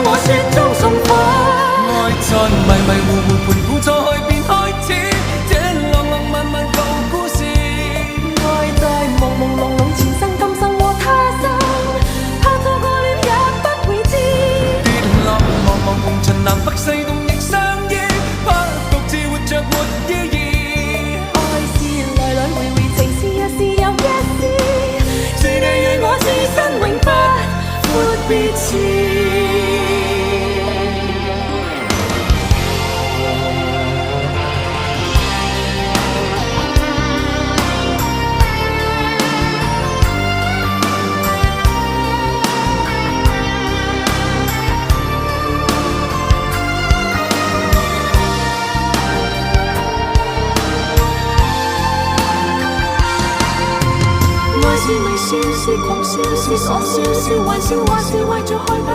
我雪中送火。愛在迷迷糊糊盤古初開便開始，這浪浪漫漫舊故事。愛在朦朦朧朧前生今生和他生，怕錯過了也不會知。跌落茫茫紅塵南北西東亦相依，怕獨自活着沒意義。愛是來來回回，情是一時又一時，是你與我此生永不闊別時。是微笑，是狂笑，是傻笑，是玩笑，還是為着害怕。